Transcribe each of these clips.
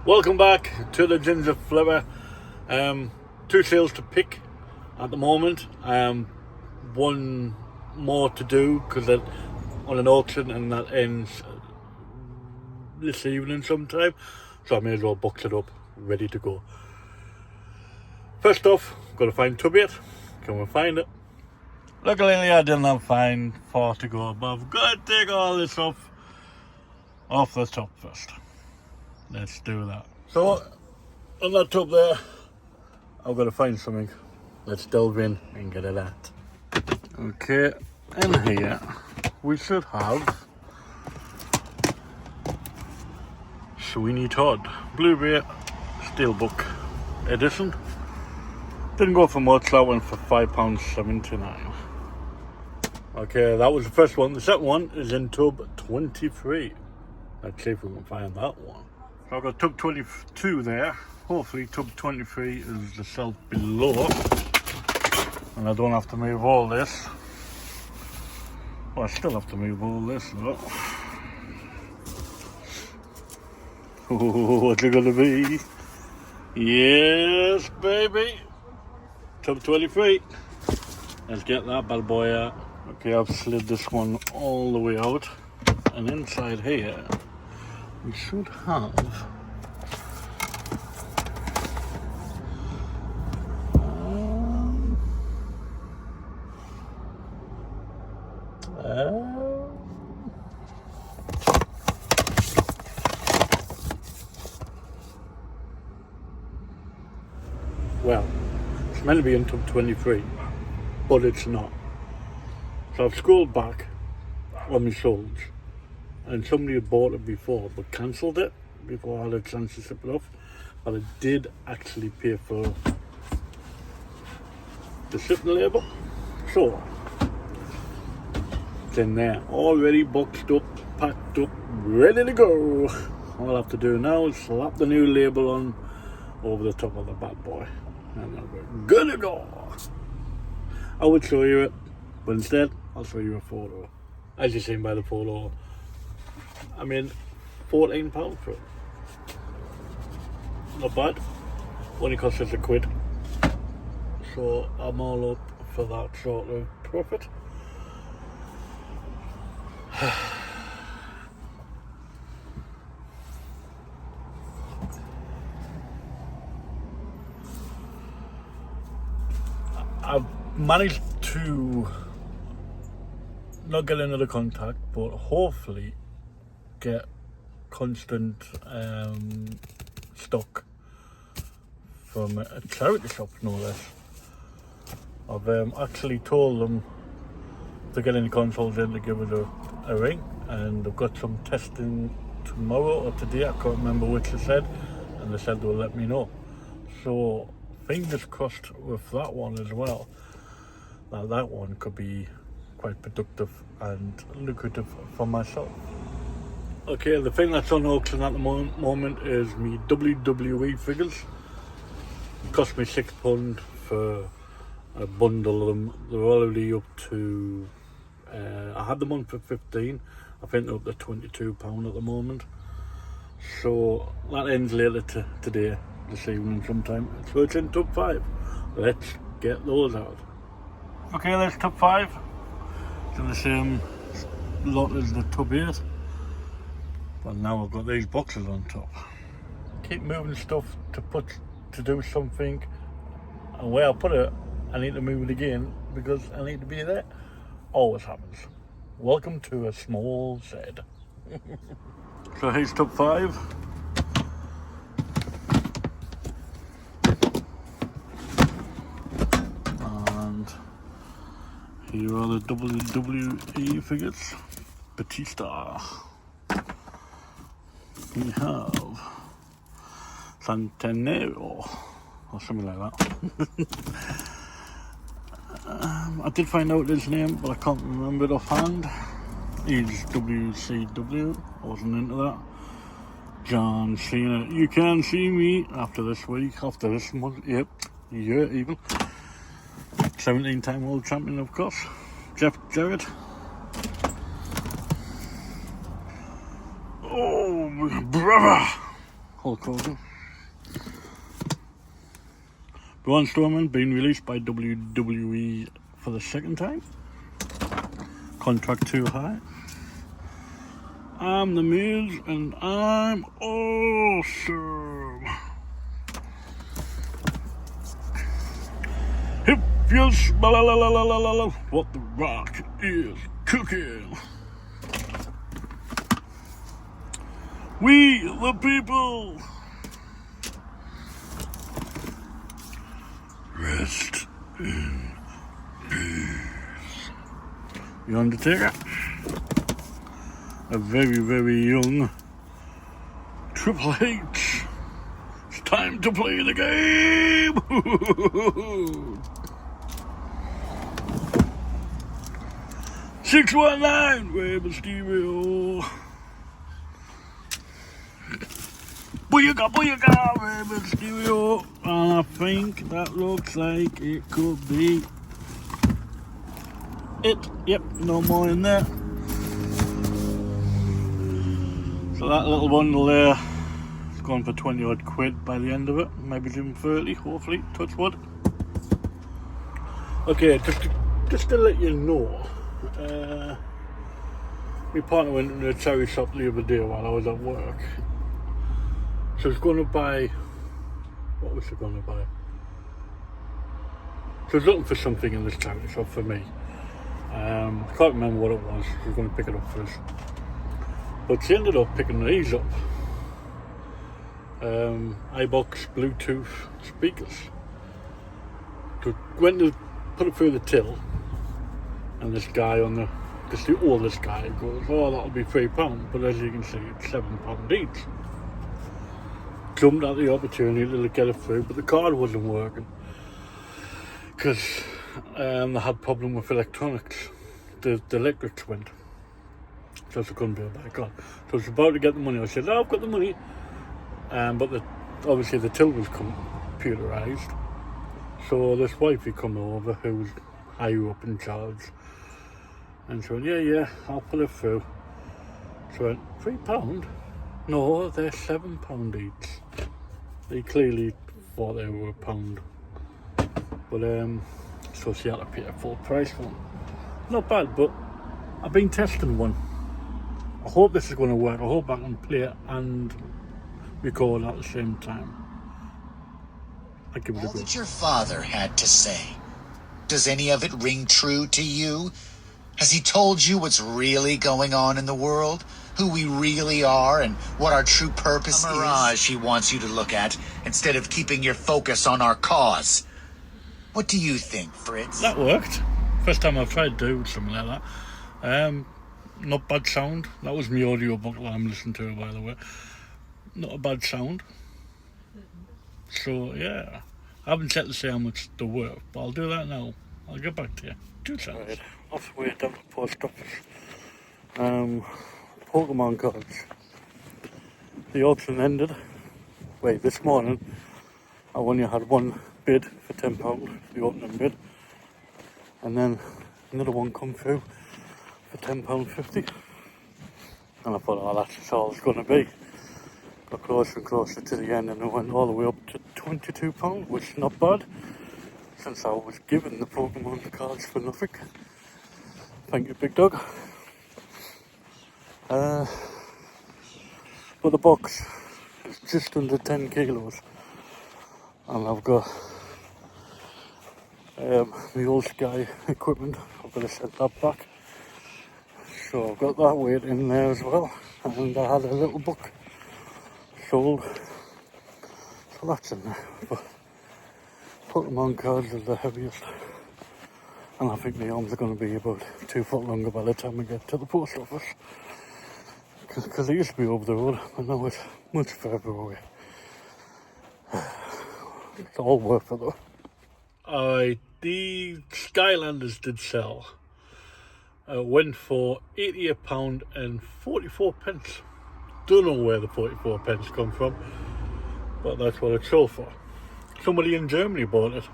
Welcome back to the Ginger Flipper. Two sales to pick at the moment. One more to do because on an auction, and that ends this evening sometime. So I may as well box it up, ready to go. First off, got to find tub yet. Can we find it? Luckily, I didn't find far to go, but I've got to take all this off the top first. Let's do that. So, on that tub there, I've got to find something. Let's delve in and get it at. Okay, in here we should have Sweeney Todd Blu-ray Steelbook edition. Didn't go for much, that went for £5.79. Okay, that was the first one. The second one is in tub 23. Let's see if we can find that one. So I've got tub 22 there. Hopefully tub 23 is the shelf below. And I don't have to move all this. Well, I still have to move all this though. Oh, what's it gonna be? Yes, baby! Tub 23. Let's get that bad boy out. Okay, I've slid this one all the way out. And inside here, we should have well, it's meant to be in tub 23, but it's not. So I've scrolled back on my solds, and somebody had bought it before but cancelled it before I had a chance to ship it off. But I did actually pay for the shipping label, so it's in there, already boxed up, packed up, ready to go. All I have to do now is slap the new label on over the top of the bad boy, and then we're good to go. I would show you it, but instead I'll show you a photo. As you've seen by the photo, I mean, £14 for it. Not bad. Only cost us £1. So I'm all up for that sort of profit. I've managed to not get another contact, but hopefully get constant stock from a charity shop, no less. I've actually told them to get any consoles in to give it a ring, and I've got some testing tomorrow or today, I can't remember which they said, and they said they'll let me know. So fingers crossed with that one as well, that one could be quite productive and lucrative for myself. Okay, the thing that's on auction at the moment is me WWE figures. It cost me £6 for a bundle of them. They're already up to, I had them on for 15. I think they're up to £22 at the moment. So that ends later today, this evening sometime. So it's in top 5. Let's get those out. Okay, that's top 5. It's in the same lot as the tub 8. But now I've got these boxes on top. Keep moving stuff to do something, and where I put it, I need to move it again because I need to be there. Always happens. Welcome to a small shed. So here's top 5. And here are the WWE figures. Batista. We have Santanero, or something like that. I did find out his name, but I can't remember it offhand. He's WCW, I wasn't into that. John Cena, you can see me after this week, after this month, yep, year even. 17-time world champion, of course. Jeff Jarrett. Oh, my brother. Hulk Hogan. Braun Strowman being released by WWE for the second time. Contract too high. I'm the Miz and I'm awesome. If you smell what the Rock is cooking, we the people. Rest in peace. The Undertaker. A very, very young Triple H. It's time to play the game. 619 Rey Mysterio. Booyaka, booyaka, Rey Mysterio. And I think that looks like it could be it. Yep, no more in there. So that little bundle there has gone for 20 odd quid by the end of it. Maybe even 30, hopefully, touch wood. Okay, just to let you know, my partner went into a charity shop the other day while I was at work. So I was going to buy, what was I going to buy? So I was looking for something in this charity shop for me. I can't remember what it was. I was going to pick it up first. But she ended up picking these up. iBox Bluetooth speakers. So went to put it through the till, and this guy on the oldest guy goes, "Oh, that'll be £3." But as you can see, it's £7 each. Jumped at the opportunity to get it through, but the card wasn't working because they had problem with electronics. The electrics went. So I couldn't be able to buy a card. So I was about to get the money. I said, "Oh, I've got the money." But obviously the till was computerised. So this wifey come over who was higher up in charge. And she went, yeah, I'll put it through. So I went, £3? No, they're £7 each. They clearly thought they were £1. But, so she had to pay a full price for them. Not bad, but I've been testing one. I hope this is going to work. I hope I can play it and record at the same time. I give it a go. All that your father had to say, does any of it ring true to you? Has he told you what's really going on in the world? Who we really are and what our true purpose is? A mirage he wants you to look at instead of keeping your focus on our cause. What do you think, Fritz? That worked. First time I've tried to do something like that. Not bad sound. That was my audio book that I'm listening to, by the way. Not a bad sound. So yeah, I haven't set to say how much to work, but I'll do that now. I'll get back to you. 2 seconds. Right, off the way down to the post office. Pokemon cards. The auction ended. Wait, this morning I only had one bid for £10, the opening bid, and then another one come through for £10.50. And I thought, oh, that's all it's going to be. Got closer and closer to the end, and it went all the way up to £22, which is not bad, since I was given the Pokemon cards for nothing. Thank you, big dog. But the box is just under 10 kilos, and I've got the old Sky equipment. I've got to set that back, so I've got that weight in there as well, and I had a little book sold, so that's in there. But Pokemon cards are the heaviest, and I think my arms are going to be about 2 foot longer by the time I get to the post office, because it used to be over the road, but now it's much further away. It's all worth it though. Alright, the Skylanders did sell. Went for £88.44. Don't know where the 44 pence come from, but that's what it sold for. Somebody in Germany bought it.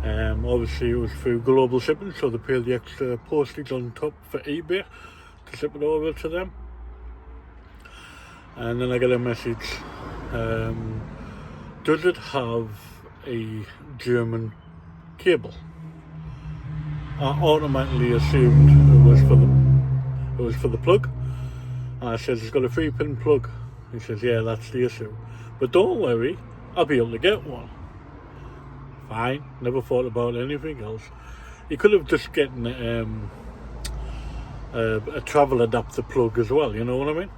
Obviously it was through global shipping, so they paid the extra postage on top for eBay to ship it over to them. And then I got a message does it have a German cable? I automatically assumed it was for the plug. I says it's got a 3-pin plug. He says, yeah, that's the issue. But don't worry, I'll be able to get one. Fine, never thought about anything else. You could have just gotten a travel adapter plug as well, you know what I mean?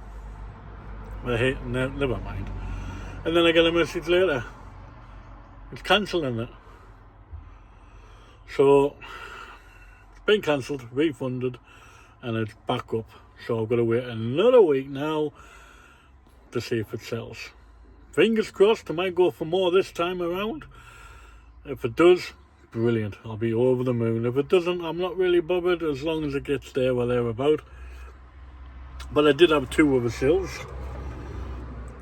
Never mind. And then I get a message later. It's cancelling it. So, it's been cancelled, refunded, and it's back up. So I've got to wait another week now to see if it sells. Fingers crossed, I might go for more this time around. If it does, brilliant. I'll be over the moon. If it doesn't, I'm not really bothered as long as it gets there or thereabout. But I did have 2 other sales.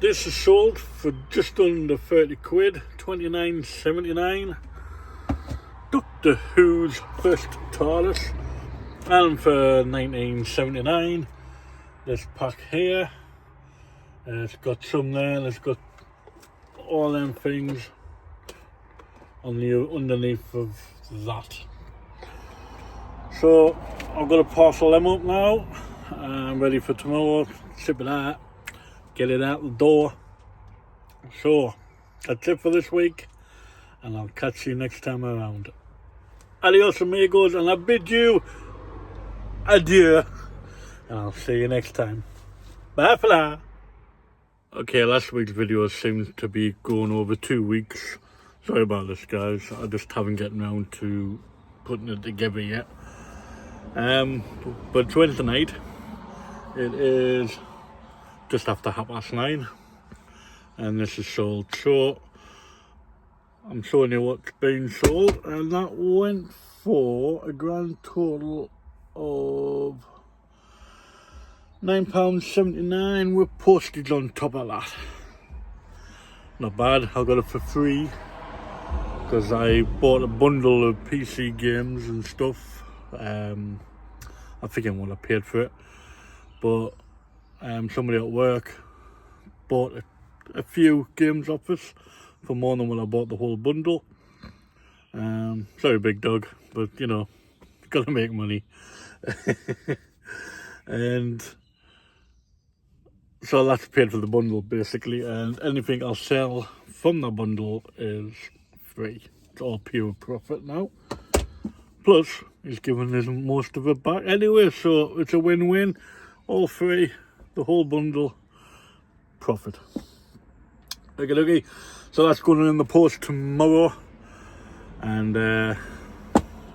This is sold for just under 30 quid, 29.79. Doctor Who's first TARDIS. And for 19.79, this pack here, it's got some there, and it's got all them things on the underneath of that. So I've got to parcel them up now. I'm ready for tomorrow. Ship it out, get it out the door. So that's it for this week, and I'll catch you next time around. Adios amigos, and I bid you adieu, and I'll see you next time. Bye for now. Okay, last week's video seems to be going over 2 weeks. Sorry about this, guys. I just haven't gotten around to putting it together yet. But it's Wednesday night. It is just after 9:30, and this is sold. So I'm showing you what's been sold, and that went for a grand total of £9.79 with postage on top of that. Not bad. I got it for free because I bought a bundle of PC games and stuff. I forget what I paid for it, but somebody at work bought a few games off us for more than what I bought the whole bundle. Sorry, big dog, but you know, gotta make money. And so that's paid for the bundle basically, and anything I'll sell from the bundle is free. It's all pure profit now. Plus, he's given us most of it back anyway, so it's a win-win. All free, the whole bundle, profit. Okay. So that's going in the post tomorrow, and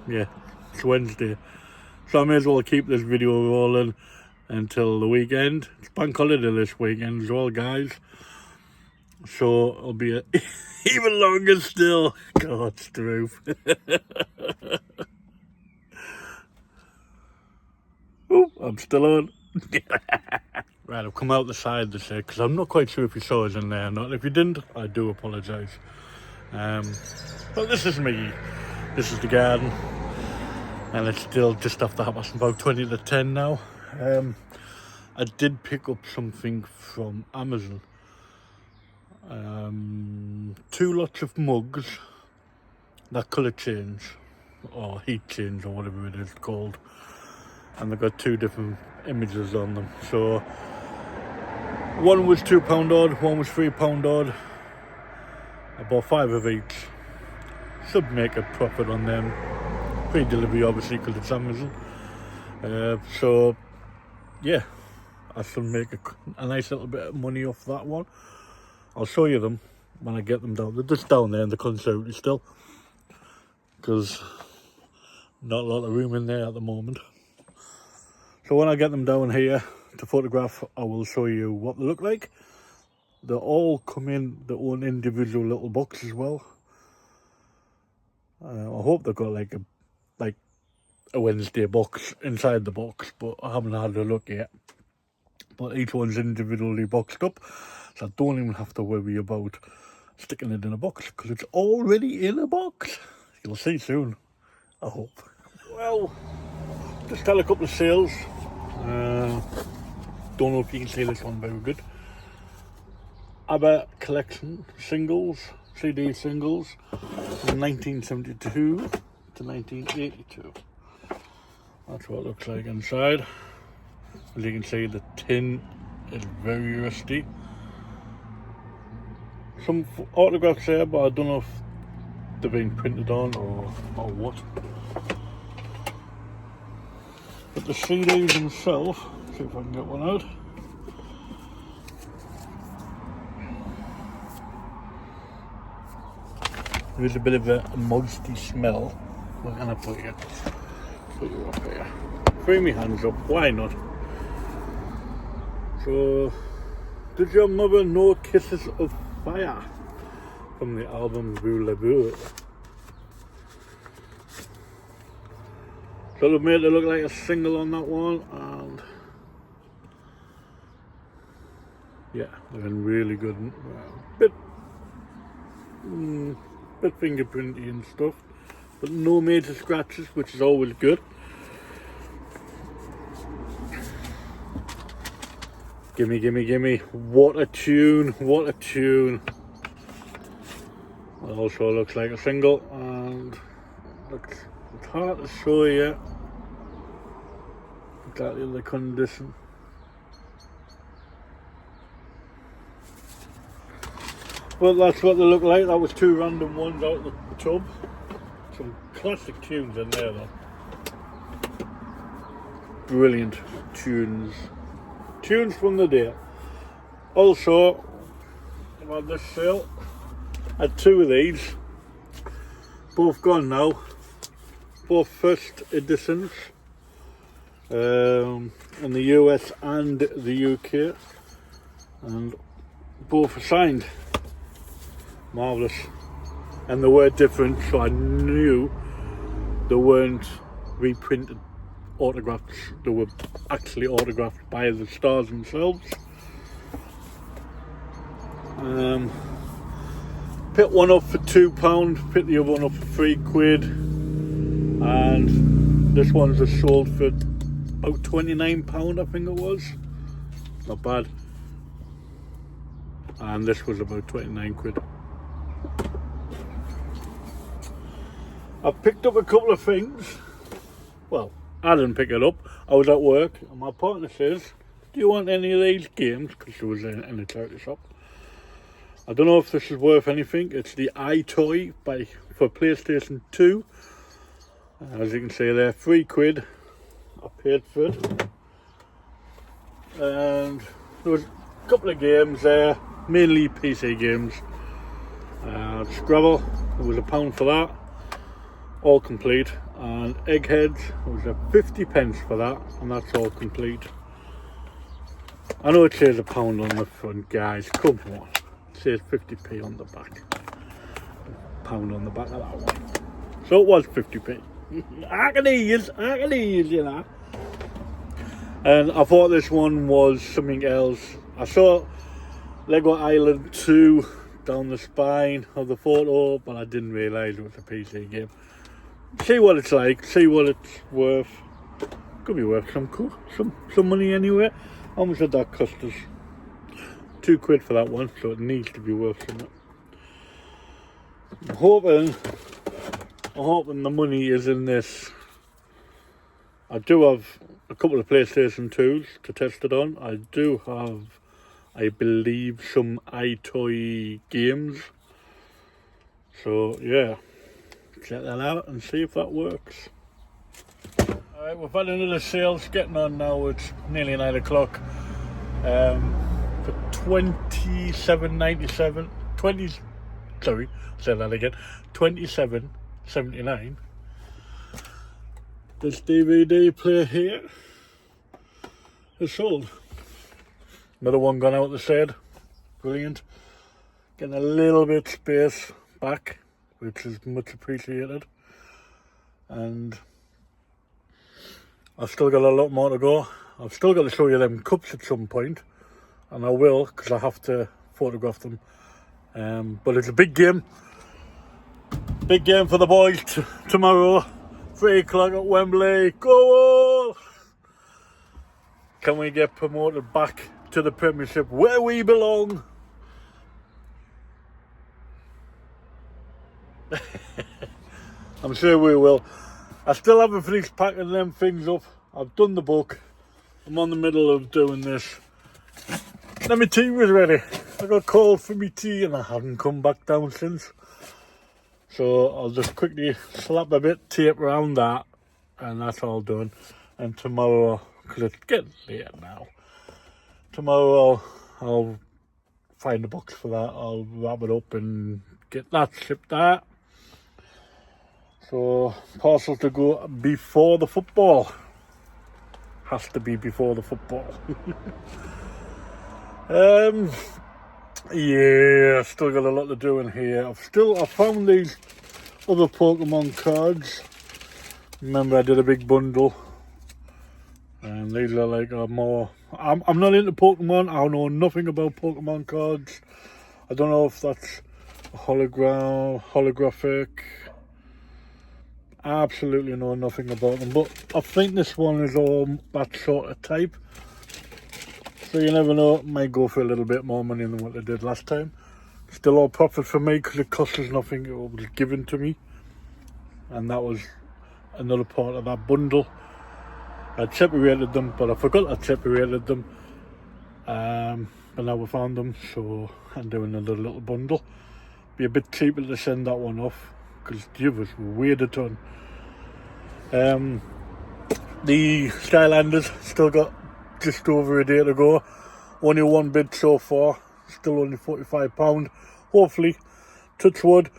yeah, it's Wednesday. So I may as well keep this video rolling until the weekend. It's bank holiday this weekend as well, guys. So it'll be even longer still. God, Struth. Oh, I'm still on. Right, I've come out the side this year because I'm not quite sure if you saw us in there or not. If you didn't, I do apologise. But this is me. This is the garden. And it's still just after about 20 to 10 now. I did pick up something from Amazon. 2 lots of mugs that colour change, or heat change, or whatever it is called. And they've got 2 different images on them. So one was £2 odd, one was £3 odd. I bought 5 of each. Should make a profit on them. Free delivery obviously because it's Amazon. So yeah, I should make a nice little bit of money off that one. I'll show you them when I get them down. They're just down there in the conservatory still, because not a lot of room in there at the moment. So when I get them down here to photograph, I will show you what they look like. They all come in their own individual little box as well. I hope they've got like a Wednesday box inside the box, but I haven't had a look yet. But each one's individually boxed up, so I don't even have to worry about sticking it in a box because it's already in a box. You'll see soon, I hope. Well, just had a couple of sales. Don't know if you can see this one very good. ABBA collection singles, CD singles from 1972 to 1982. That's what it looks like inside. As you can see, the tin is very rusty. Some autographs there, but I don't know if they've been printed on or what. But the CDs themselves, see if I can get one out. There is a bit of a moisty smell. We're gonna put you up here. Free me hands up, why not? So, did your mother know Kisses of Fire from the album Voulez-Vous? So they've made it look like a single on that one, and yeah, they're in really good, bit fingerprinty and stuff, but no major scratches, which is always good. Gimme, gimme, gimme. What a tune, what a tune. It also looks like a single, and it's hard to show you exactly the condition. Well, that's what they look like. That was two random ones out of the tub. Some classic tunes in there though. Brilliant tunes. Tunes from the day. Also, about this sale, I had two of these. Both gone now. Both first editions. In the US and the UK. And both are signed. Marvellous. And they were different, so I knew they weren't reprinted autographs. They were actually autographed by the stars themselves. Picked one up for £2, picked the other one up for £3, and this one's was sold for about £29, I think it was. Not bad. And this was about £29. I picked up a couple of things. Well, I didn't pick it up. I was at work, and my partner says, "Do you want any of these games?" Because she was in a charity shop. I don't know if this is worth anything. It's the iToy for PlayStation 2. As you can see there, £3. I paid for it. And there was a couple of games there, mainly PC games. Scrabble, it was £1 for that. All complete, and Eggheads was a 50p for that, and that's all complete. I know it says £1 on the front, guys, come on. It says 50p on the back. £1 on the back of that one. So it was 50p. I can ease, you know. And I thought this one was something else. I saw Lego Island 2 down the spine of the photo, but I didn't realise it was a PC game. See what it's like, see what it's worth. Could be worth some money anyway. How much did that cost us? £2 for that one, so it needs to be worth something. I'm hoping the money is in this. I do have a couple of PlayStation 2s to test it on. I do have, I believe, some iToy games. So yeah, check that out and see if that works. Alright, we've had another sales getting on now. It's nearly 9 o'clock. For $27.97. Say that again. $27.79. This DVD player here is sold. Another one gone out the side. Brilliant. Getting a little bit space back, which is much appreciated. And I've still got a lot more to go. I've still got to show you them cups at some point, and I will, because I have to photograph them. But it's a big game. Big game for the boys tomorrow. 3 o'clock at Wembley. Go all! Can we get promoted back to the Premiership where we belong? I'm sure we will. I still haven't finished packing them things up. I've done the book. I'm on the middle of doing this. Then my tea was ready. I got called for my tea and I haven't come back down since. So I'll just quickly slap a bit tape around that and that's all done. And tomorrow, because it's getting late now, tomorrow I'll find a box for that. I'll wrap it up and get that shipped out. So parcel to go before the football. Has to be before the football. Yeah, still got a lot to do in here. I found these other Pokemon cards. Remember I did a big bundle. And these are like more... I'm not into Pokemon. I know nothing about Pokemon cards. I don't know if that's a holographic. I absolutely know nothing about them. But I think this one is all that sort of type. So you never know, it might go for a little bit more money than what they did last time. Still all profit for me because it cost us nothing. It was given to me. And that was another part of that bundle. I separated them, but I forgot I separated them. But now we found them, so I'm doing another little bundle. Be a bit cheaper to send that one off because the others weighed a ton. The Skylanders still got just over a day to go. Only one bid so far. Still only £45. Hopefully, touch wood,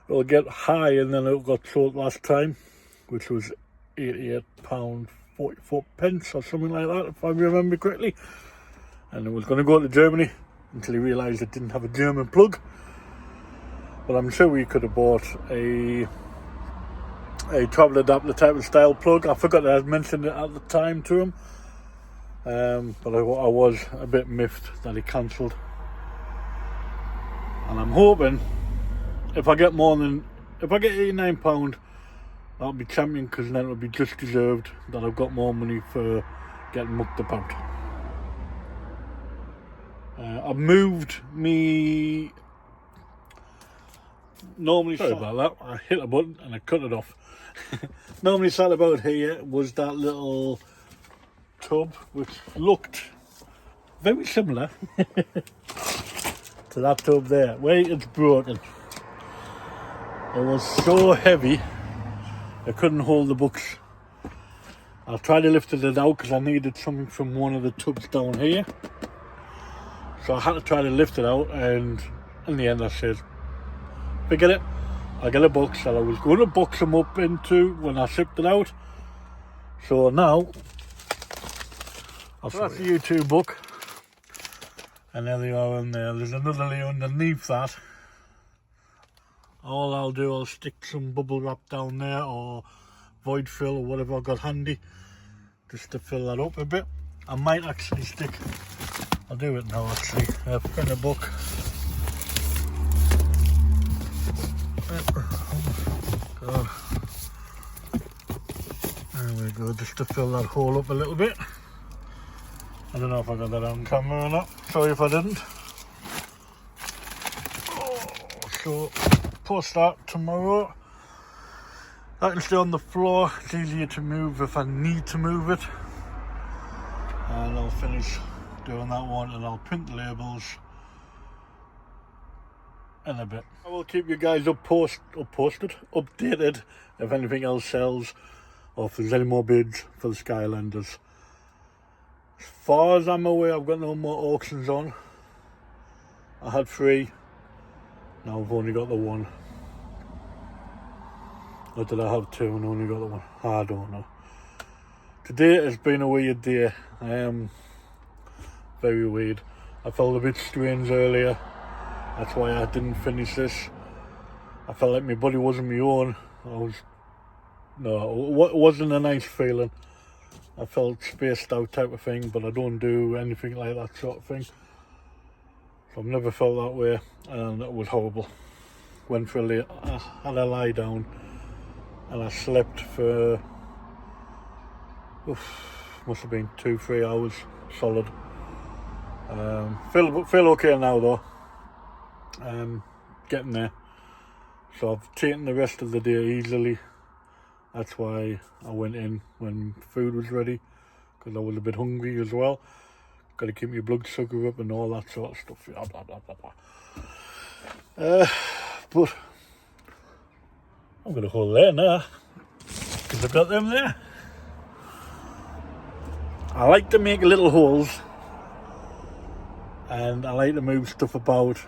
it'll get higher than it got sold last time, which was £88.44 or something like that, if I remember correctly. And it was going to go to Germany until he realised it didn't have a German plug. But I'm sure we could have bought a travel adapter type of style plug. I forgot that I'd mentioned it at the time to him. But I was a bit miffed that he cancelled. And I'm hoping if I get £89, I'll be champion, because then it'll be just deserved that I've got more money for getting mucked about. I've moved me. Normally, sorry about that. I hit a button and I cut it off. Normally sat about here was that little tub, which looked very similar to that tub there. Wait, it's broken. It was so heavy I couldn't hold the books. I tried to lift it out because I needed something from one of the tubs down here. So I had to try to lift it out, and in the end I said, forget it, I'll get a box that I was going to box them up into when I shipped it out. So now, that's the YouTube book. And there they are in there. There's another layer underneath that. All I'll do, I'll stick some bubble wrap down there or void fill or whatever I've got handy, just to fill that up a bit. I might actually stick, I'll do it now actually, print a book. God. There we go, just to fill that hole up a little bit. I don't know if I got that on camera or not. Sorry if I didn't. So, post that tomorrow. That can stay on the floor. It's easier to move if I need to move it. And I'll finish doing that one, and I'll print the labels in a bit. I will keep you guys updated if anything else sells, or if there's any more bids for the Skylanders. As far as I'm aware, I've got no more auctions on. I had 3, now I've only got the 1. Or did I have 2 and only got the 1? I don't know. Today has been a weird day. I am very weird. I felt a bit strange earlier. That's why I didn't finish this. I felt like my body wasn't my own. It wasn't a nice feeling. I felt spaced out type of thing, but I don't do anything like that sort of thing. So I've never felt that way, and it was horrible. Went for I had a lie down, and I slept for, must have been 2-3 hours solid. Feel okay now though. Getting there. So I've taken the rest of the day easily. That's why I went in when food was ready, because I was a bit hungry as well. Got to keep my blood sugar up and all that sort of stuff. Blah, blah, blah, blah, blah. But I'm going to hold there now, because I've got them there. I like to make little holes, and I like to move stuff about.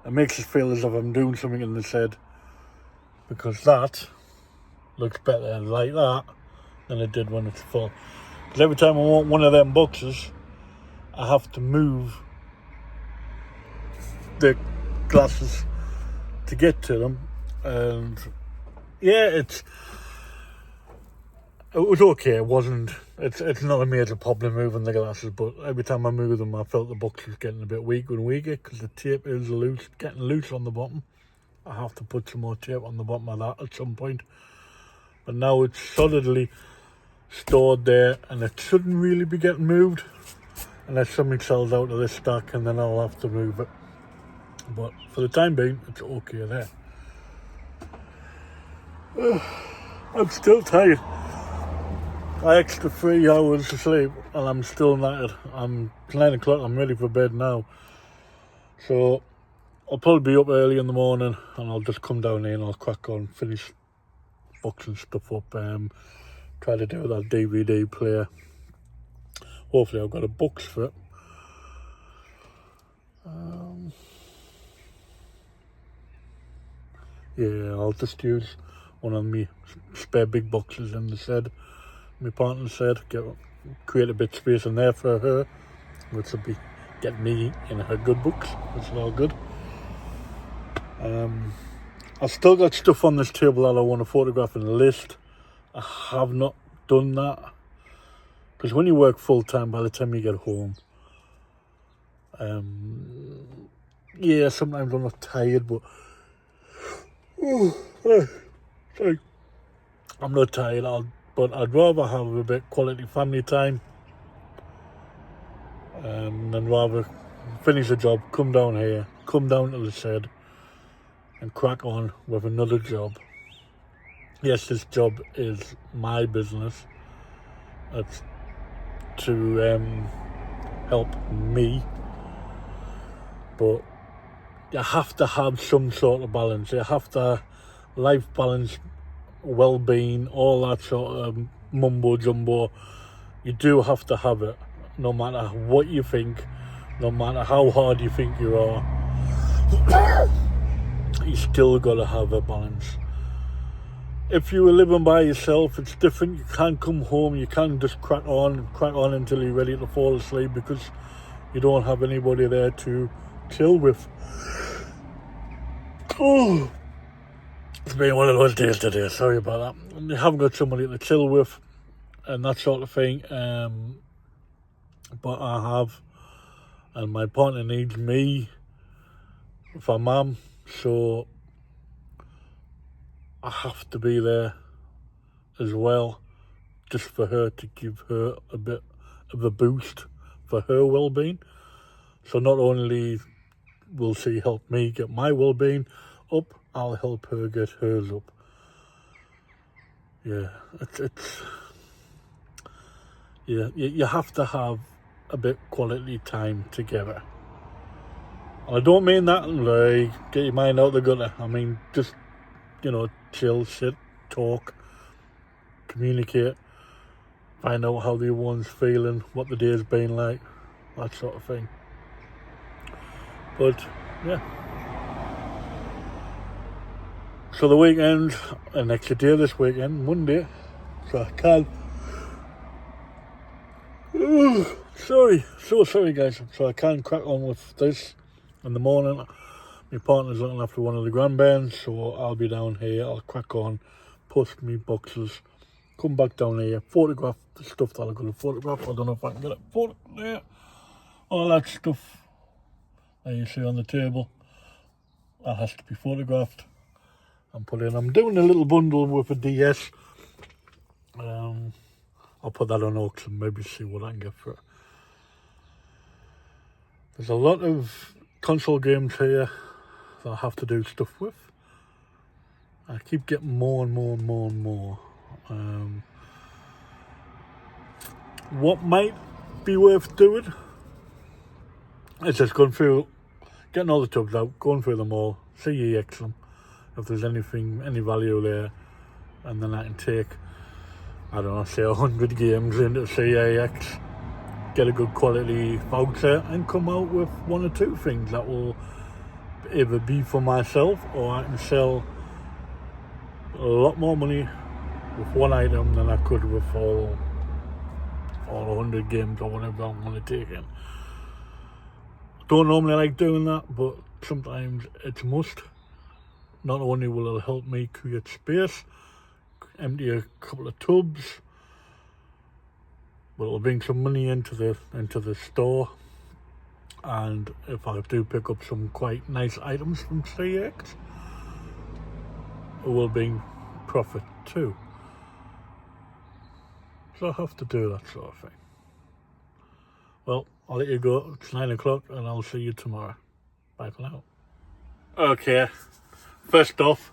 It makes it feel as if I'm doing something in the shed, because that looks better like that than it did when it's full. Because every time I want one of them boxes, I have to move the glasses to get to them. And yeah, it was okay. It wasn't. It's not a major problem moving the glasses, but every time I move them, I felt the box was getting a bit weaker and weaker because the tape is getting loose on the bottom. I have to put some more tape on the bottom of that at some point. But now it's solidly stored there, and it shouldn't really be getting moved unless something sells out of this stack, and then I'll have to move it. But for the time being, it's okay there. I'm still tired. I extra 3 hours of sleep and I'm still knackered. It's 9 o'clock, I'm ready for bed now. So I'll probably be up early in the morning, and I'll just come down here and I'll crack on, finish boxing stuff up, try to do that DVD player. Hopefully I've got a box for it. Yeah, I'll just use one of my spare big boxes in the shed. My partner said, create a bit of space in there for her, which will be get me in her good books, which is all good. I've still got stuff on this table that I want to photograph and list. I have not done that, because when you work full time, by the time you get home, yeah, sometimes I'm not tired, but sorry, I'm not tired. But I'd rather have a bit quality family time, than rather finish the job, come down here, come down to the shed, and crack on with another job. Yes, this job is my business. It's to help me, but you have to have some sort of balance. You have to life balance, well-being, all that sort of mumbo jumbo. You do have to have it, no matter what you think, no matter how hard you think you are. You still got to have a balance. If you were living by yourself, it's different. You can't come home, you can't just crack on until you're ready to fall asleep, because you don't have anybody there to chill with. Oh, it's been one of those days today, sorry about that. You haven't got somebody to chill with and that sort of thing, but I have, and my partner needs me for mum, so I have to be there as well, just for her, to give her a bit of a boost for her well-being. So not only will she help me get my well-being up, I'll help her get hers up. Yeah, it's yeah, you have to have a bit quality time together. And I don't mean that like get your mind out the gutter. I mean just, chill, sit, talk, communicate, find out how the other one's feeling, what the day's been like, that sort of thing. But yeah. So the weekend, an extra day this weekend, Monday, so I can. So sorry guys. So I can crack on with this in the morning. My partner's looking after one of the grandbairns, so I'll be down here, I'll crack on, post me boxes, come back down here, photograph the stuff that I'm going to photograph. I don't know if I can get it photo there. All that stuff that you see on the table, that has to be photographed and put in. I'm doing a little bundle with a DS. I'll put that on auction, maybe see what I can get for it. There's a lot of console games here that I have to do stuff with. I keep getting more and more and more and more. What might be worth doing is just going through, getting all the tubs out, going through them all, CEX them, if there's anything, any value there, and then I can take, I don't know, say 100 games into CEX, get a good quality voucher, and come out with one or two things that will either be for myself, or I can sell a lot more money with one item than I could with all 100 games or whatever I'm going to take in. Don't normally like doing that, but sometimes it's a must. Not only will it help me create space, empty a couple of tubs, but it'll bring some money into the store. And if I do pick up some quite nice items from CX, it will bring profit too. So I have to do that sort of thing. Well, I'll let you go. It's 9 o'clock and I'll see you tomorrow. Bye for now. Okay, first off,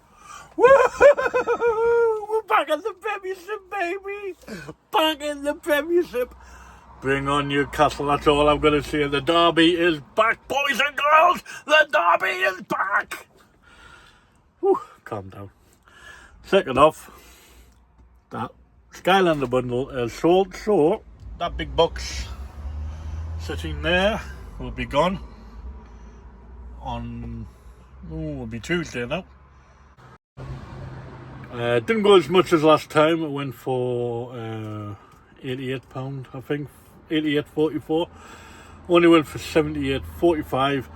woo-hoo! We're back in the Premiership, baby! Back in the Premiership! Bring on Newcastle, that's all I'm going to say. The derby is back, boys and girls! The derby is back! Whew, calm down. Second off, that Skylanda bundle is sold, so that big box sitting there will be gone on, it'll be Tuesday now. Didn't go as much as last time. It went for £88, I think, 88.44. Only went for 78.45,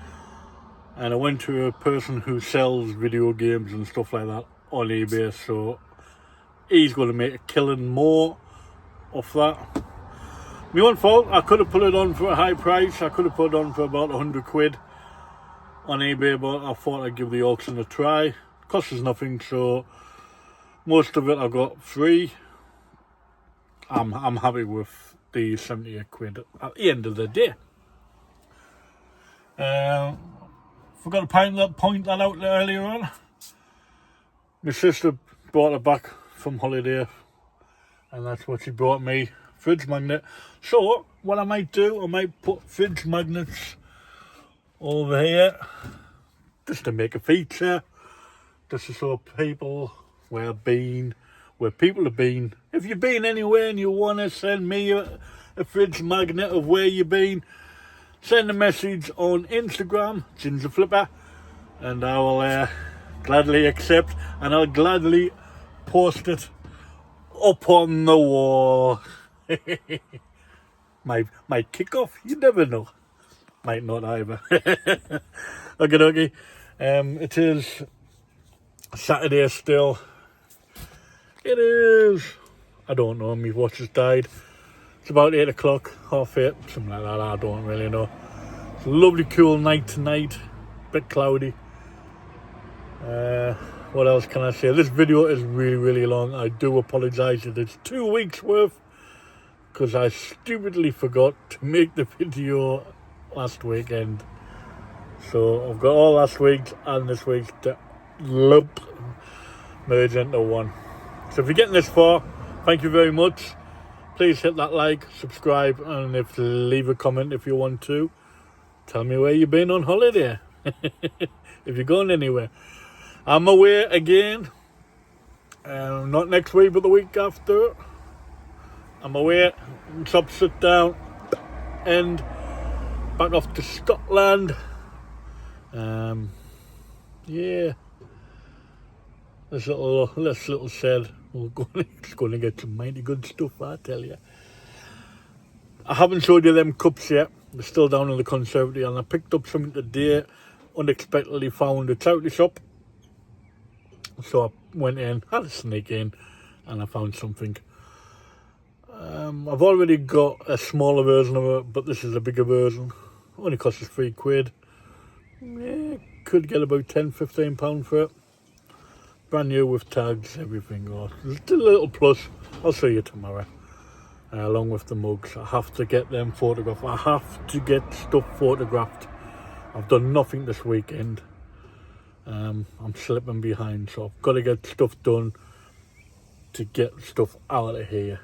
and I went to a person who sells video games and stuff like that on eBay, so he's going to make a killing more off that. My own fault. I could have put it on for a high price. I could have put it on for about 100 quid on eBay, but I thought I'd give the auction a try. Cost us nothing, so most of it I got free. I'm happy with the 78 quid at the end of the day. Forgot to point that out earlier on. My sister brought it back from holiday, and that's what she brought me. Fridge magnet. So what I might do, I might put fridge magnets over here just to make a feature, just to show people where people have been. If you've been anywhere and you want to send me a fridge magnet of where you've been, send a message on Instagram, Ginger Flipper, and I will gladly accept, and I'll gladly post it up on the wall. my kickoff, you never know. Might not either. Okay. It is Saturday still. It is, I don't know, my watch has died. It's about 8 o'clock, half 8, something like that, I don't really know. It's a lovely cool night tonight, bit cloudy. What else can I say? This video is really, really long. I do apologise if it's 2 weeks worth, because I stupidly forgot to make the video last weekend. So I've got all last week's and this week's to merge into one. So if you're getting this far, thank you very much. Please hit that like, subscribe, and leave a comment if you want to. Tell me where you've been on holiday. If you're going anywhere. I'm away again. Not next week, but the week after. I'm away. Top sit down. And back off to Scotland. Yeah. This little shed. It's going to get some mighty good stuff, I tell you. I haven't showed you them cups yet. They're still down in the conservatory, and I picked up something today. Unexpectedly found a charity shop. So I went in, had a sneak in, and I found something. I've already got a smaller version of it, but this is a bigger version. Only cost us £3. Yeah, could get about £10-15 for it. Brand new with tags, everything. It's a little plus. I'll show you tomorrow. Along with the mugs. I have to get them photographed. I have to get stuff photographed. I've done nothing this weekend. I'm slipping behind, so I've got to get stuff done to get stuff out of here.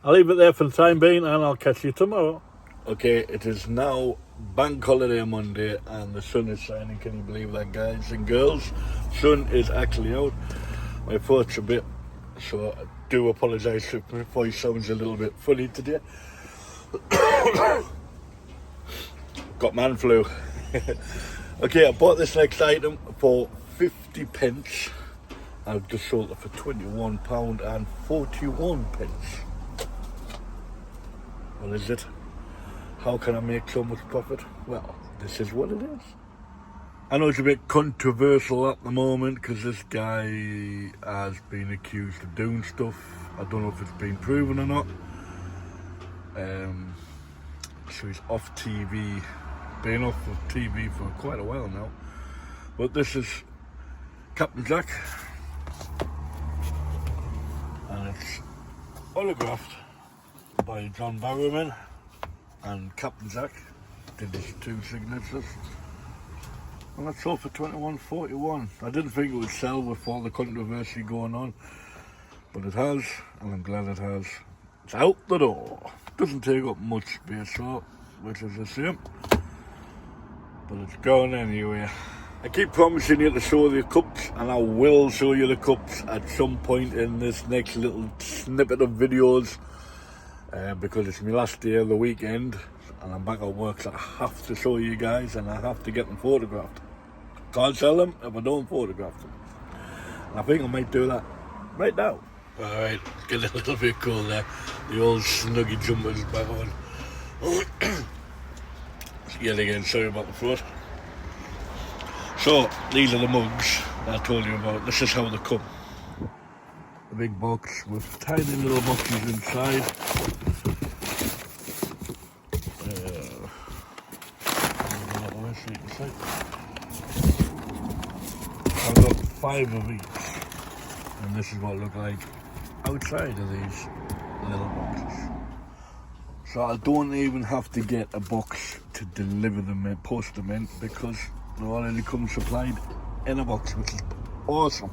I'll leave it there for the time being, and I'll catch you tomorrow. Okay, it is now Bank Holiday Monday, and the sun is shining. Can you believe that, guys and girls? Sun is actually out. My throat's a bit, so I do apologise if my voice sounds a little bit funny today. Got man flu. Okay, I bought this next item for 50 pence. I've just sold it for £21.41. What is it? How can I make so much profit? Well, this is what it is. I know it's a bit controversial at the moment because this guy has been accused of doing stuff. I don't know if it's been proven or not. So he's off TV, been off of TV for quite a while now. But this is Captain Jack, and it's autographed by John Barrowman, and Captain Jack did his 2 signatures. And that's all for £21.41. I didn't think it would sell with all the controversy going on, but it has, and I'm glad it has. It's out the door. Doesn't take up much space, so, which is a shame, but it's gone anyway. I keep promising you to show the cups, and I will show you the cups at some point in this next little snippet of videos, because it's my last day of the weekend and I'm back at work, so I have to show you guys, and I have to get them photographed. Can't sell them if I don't photograph them, and I think I might do that right now. Alright, get a little bit cold there. The old snuggy jumpers back on. Yet again, sorry about the throat. So, these are the mugs that I told you about. This is how they come. A big box with tiny little boxes inside. I've got 5 of each, and this is what it look like outside of these little boxes. So I don't even have to get a box to deliver them in, post them in, because they already come supplied in a box, which is awesome.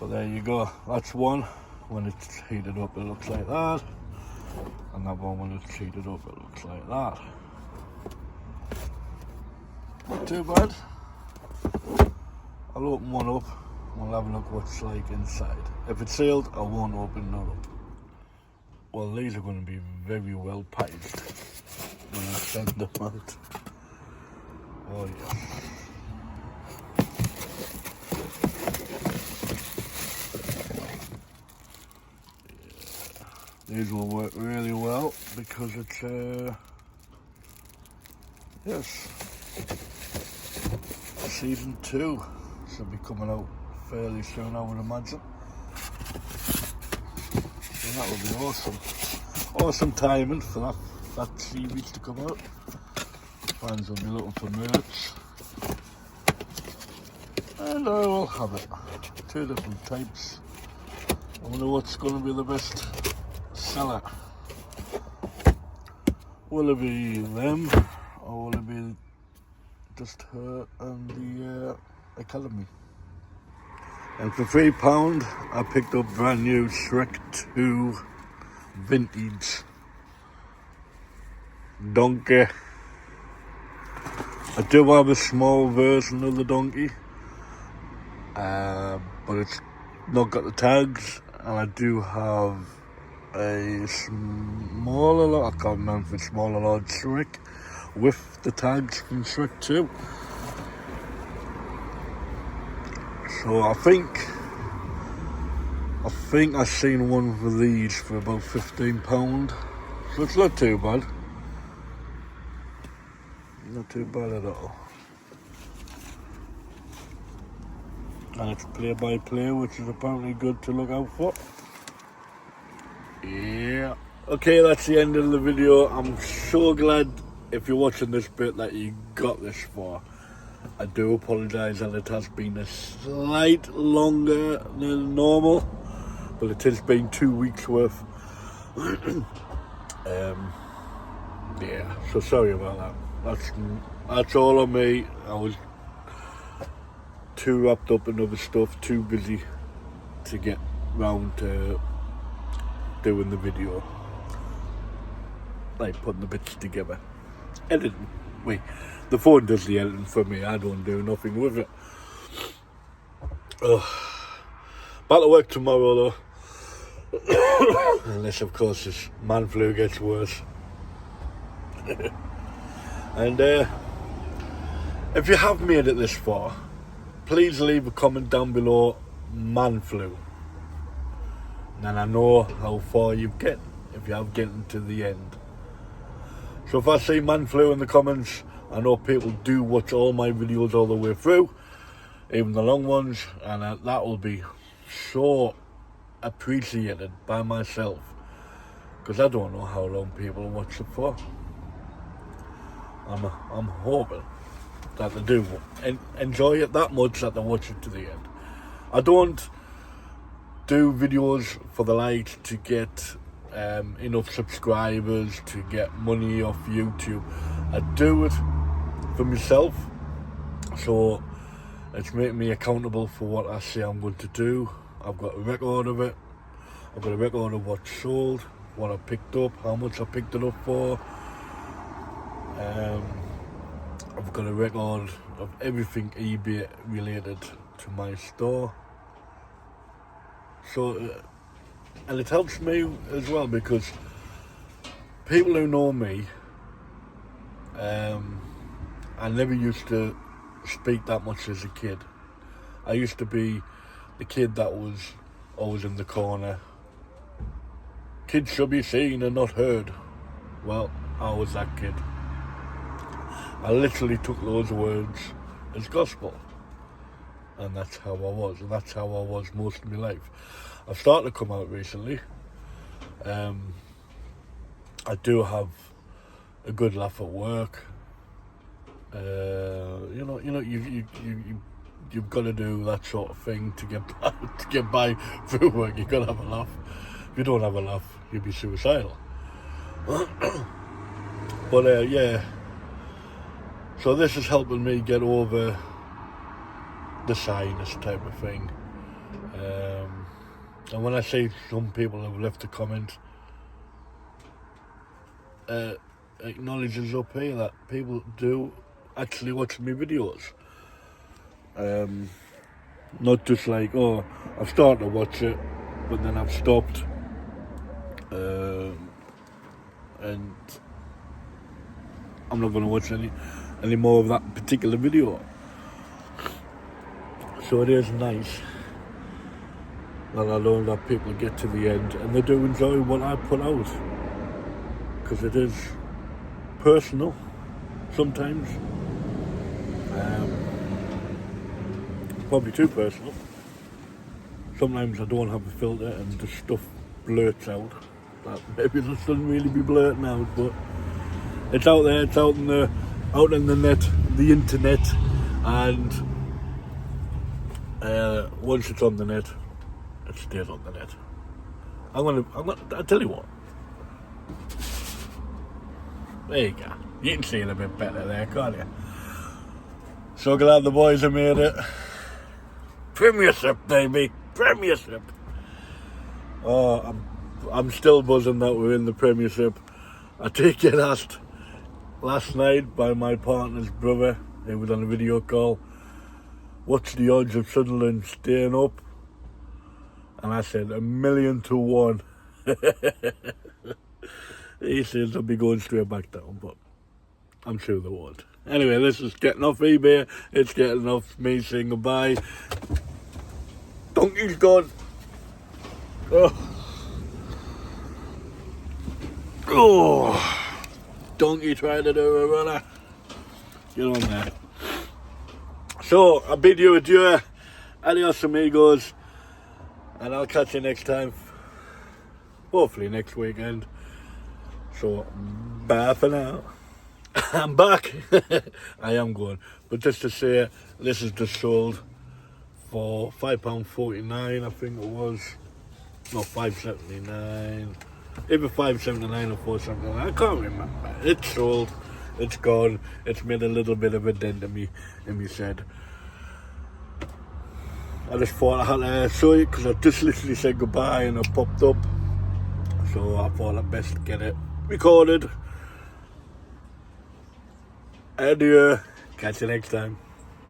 But there you go, that's one. When it's heated up it looks like that, and that one when it's heated up it looks like that. Not too bad. I'll open one up and we'll have a look what's like inside. If it's sealed, I won't open that up. Well, these are going to be very well packaged when I send them out. Oh yeah. These will work really well because it's yes, season 2 should be coming out fairly soon, I would imagine. So that would be awesome. Awesome timing for that series to come out. Fans will be looking for merch, and I will have it. 2 different types. I wonder what's going to be the best seller. Will it be them, or will it be just her and the Academy? And for £3 I picked up brand new Shrek 2 vintage donkey. I do have a small version of the donkey, but it's not got the tags, and I do have a smaller lot, I can't remember if it's smaller or large Shrek, with the tags from Shrek 2. So I think I've seen one for these for about £15, so it's not too bad. Not too bad at all. And it's play-by-play, which is apparently good to look out for. Yeah. Okay, that's the end of the video. I'm so glad, if you're watching this bit, that you got this far. I do apologise that it has been a slight longer than normal, but it has been 2 weeks worth. Yeah, so sorry about that. That's That's all on me. I was too wrapped up in other stuff, too busy to get round to doing the video. Like putting the bits together. Editing. Wait, the phone does the editing for me. I don't do nothing with it. Back to work tomorrow though. Unless of course this man flu gets worse. And if you have made it this far, please leave a comment down below, man flu. And I know how far you've get if you have getting to the end. So if I see man flu in the comments, I know people do watch all my videos all the way through, even the long ones, and that will be so appreciated by myself, because I don't know how long people watch it for. I'm hoping that they do enjoy it that much that they watch it to the end. I don't do videos for the likes to get enough subscribers to get money off YouTube. I do it for myself, so it's making me accountable for what I say I'm going to do. I've got a record of it. I've got a record of what's sold, what I picked up, how much I picked it up for. I've got a record of everything eBay related to my store. So, and it helps me as well, because people who know me, I never used to speak that much as a kid. I used to be the kid that was always in the corner. Kids should be seen and not heard. Well, I was that kid. I literally took those words as gospel. And that's how I was. And that's how I was most of my life. I've started to come out recently. I do have a good laugh at work. You've got to do that sort of thing to get by through work. You've got to have a laugh. If you don't have a laugh, you'll be suicidal. But yeah. So this is helping me get over the sinus type of thing. And when I say some people have left a comment, acknowledges up here that people do actually watch my videos. Not just like, oh, I've started to watch it, but then I've stopped. And I'm not going to watch any more of that particular video. So it is nice that I know that people get to the end and they do enjoy what I put out, because it is personal sometimes, probably too personal. Sometimes I don't have a filter and the stuff blurts out that maybe it shouldn't really be blurting out, but it's out there, it's out in the net, the internet, and once it's on the net, it stays on the net. I'll tell you what. There you go. You can see it a bit better there, can't you? So glad the boys have made it. Premiership, baby. Premiership. Oh, I'm still buzzing that we're in the Premiership. I take it asked last night by my partner's brother. He was on a video call. What's the odds of Sunderland staying up? And I said 1,000,000 to 1. He says they'll be going straight back down, but I'm sure they won't. Anyway, this is getting off eBay. It's getting off me saying goodbye. Donkey's gone. Oh. Donkey tried to do a runner. Get on there. So, I bid you adieu. Adios, amigos. And I'll catch you next time. Hopefully next weekend. So, bye for now. I'm back. I am going. But just to say, this is just sold for £5.49, I think it was. No, £5.79. Either £5.79 or £4.79. I can't remember. It's sold. It's gone. It's made a little bit of a dent in me shed. I just thought I had to show you because I just literally said goodbye and it popped up. So I thought I'd best get it recorded. Adieu. Catch you next time.